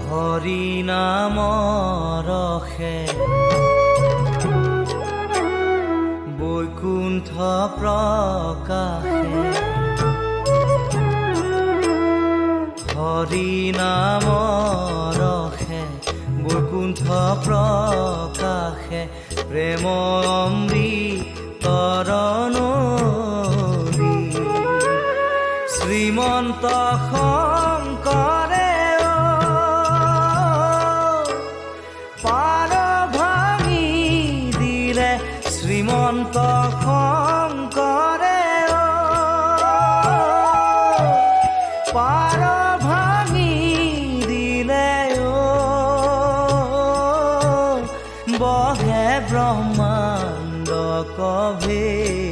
হৰি নাম ৰসে বৈকুণ্ঠ প্ৰকাশে হৰি নাম ৰসে বৈকুণ্ঠ প্ৰকাশে প্ৰেম অমৃতৰ নদী শ্ৰীমন্ত শংকৰে পাৰ ভাঙি দিলে শ্ৰীমন্ত শংকৰে পাৰ ভাঙি দিলে বহে ব্ৰহ্মাণ্ড কভে